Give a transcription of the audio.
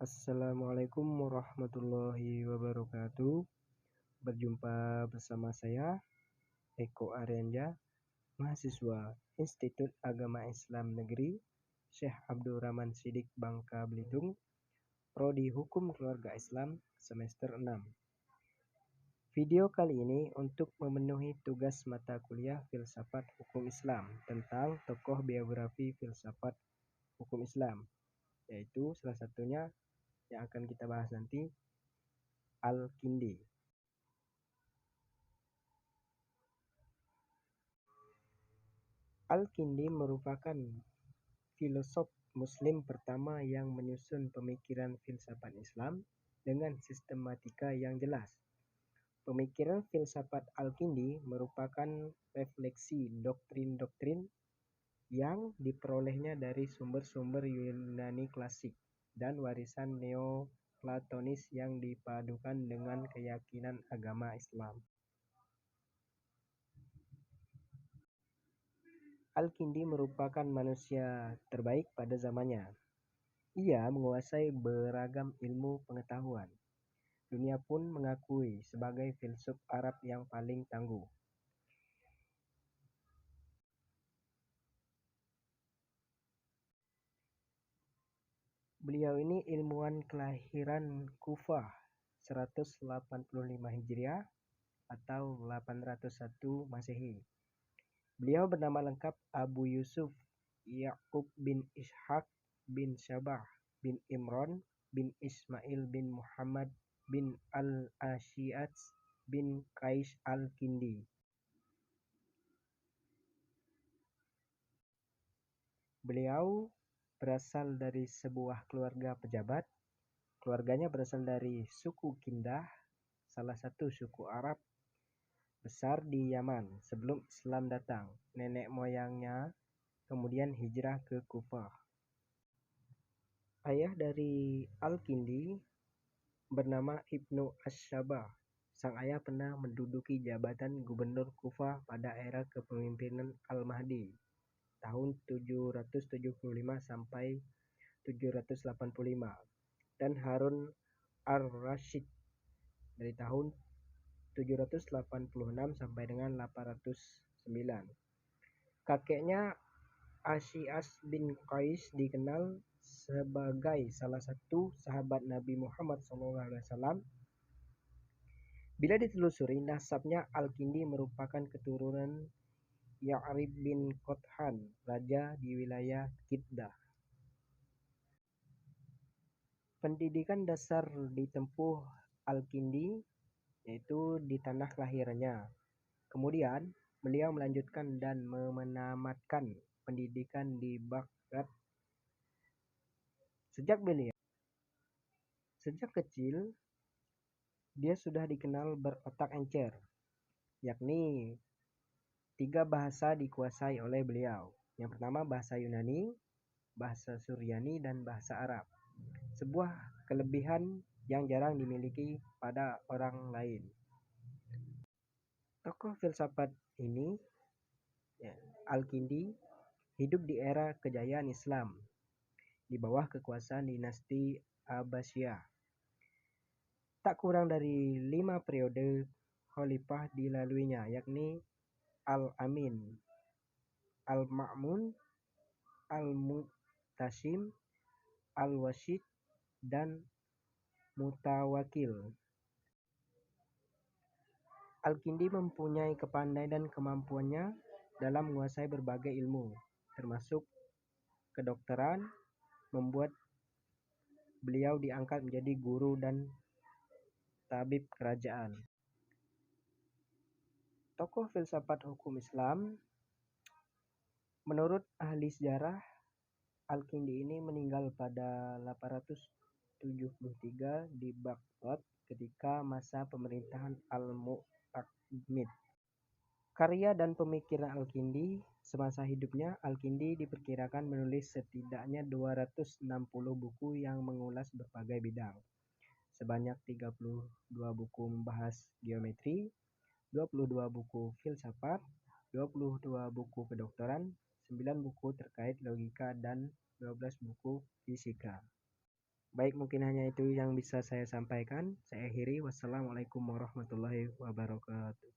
Assalamualaikum warahmatullahi wabarakatuh. Berjumpa bersama saya, Eko Aryanja, mahasiswa Institut Agama Islam Negeri Syekh Abdurrahman Siddiq Bangka Belitung, Prodi Hukum Keluarga Islam semester 6. Video kali ini untuk memenuhi tugas mata kuliah Filsafat Hukum Islam tentang tokoh biografi filsafat hukum Islam, yaitu salah satunya yang akan kita bahas nanti, Al-Kindi. Al-Kindi merupakan filosof Muslim pertama yang menyusun pemikiran filsafat Islam dengan sistematika yang jelas. Pemikiran filsafat Al-Kindi merupakan refleksi doktrin-doktrin yang diperolehnya dari sumber-sumber Yunani klasik dan warisan Neoplatonis yang dipadukan dengan keyakinan agama Islam. Al-Kindi merupakan manusia terbaik pada zamannya. Ia menguasai beragam ilmu pengetahuan. Dunia pun mengakui sebagai filsuf Arab yang paling tangguh. Beliau ini ilmuwan kelahiran Kufah 185 Hijriah atau 801 Masehi. Beliau bernama lengkap Abu Yusuf Ya'qub bin Ishaq bin Syabah bin Imran bin Ismail bin Muhammad bin al-Ash'as bin Qais al-Kindi. Beliau berasal dari sebuah keluarga pejabat. Keluarganya berasal dari suku Kindah, salah satu suku Arab besar di Yaman sebelum Islam datang. Nenek moyangnya kemudian hijrah ke Kufah. Ayah dari Al-Kindi bernama Ibnu Ash-Shabah. Sang ayah pernah menduduki jabatan gubernur Kufah pada era kepemimpinan Al-Mahdi tahun 775 sampai 785 dan Harun ar-Rasyid dari tahun 786 sampai dengan 809. Kakeknya Ash'as bin Qais dikenal sebagai salah satu sahabat Nabi Muhammad SAW. Bila ditelusuri nasabnya, Al-Kindi merupakan keturunan Ya'rib bin Qothan, raja di wilayah Kiddah. Pendidikan dasar ditempuh Al-Kindi yaitu di tanah kelahirannya. Kemudian beliau melanjutkan dan menamatkan pendidikan di Baghdad. Sejak kecil dia sudah dikenal berotak encer, yakni 3 bahasa dikuasai oleh beliau. Yang pertama bahasa Yunani, bahasa Suryani, dan bahasa Arab. Sebuah kelebihan yang jarang dimiliki pada orang lain. Tokoh filsafat ini, Al-Kindi, hidup di era kejayaan Islam di bawah kekuasaan dinasti Abbasiyah. Tak kurang dari 5 periode khalifah dilaluinya, yakni Al-Amin, Al-Ma'mun, Al-Mu'tasim, Al-Washid, dan Mutawakil. Al-Kindi mempunyai kepandaian dan kemampuannya dalam menguasai berbagai ilmu, termasuk kedokteran, membuat beliau diangkat menjadi guru dan tabib kerajaan. Tokoh filsafat hukum Islam, menurut ahli sejarah, Al-Kindi ini meninggal pada 873 di Baghdad ketika masa pemerintahan Al-Mu'takhid. Karya dan pemikiran Al-Kindi semasa hidupnya, Al-Kindi diperkirakan menulis setidaknya 260 buku yang mengulas berbagai bidang. Sebanyak 32 buku membahas geometri, 22 buku filsafat, 22 buku kedokteran, 9 buku terkait logika, dan 12 buku fisika. Baik, mungkin hanya itu yang bisa saya sampaikan. Saya akhiri. Wassalamualaikum warahmatullahi wabarakatuh.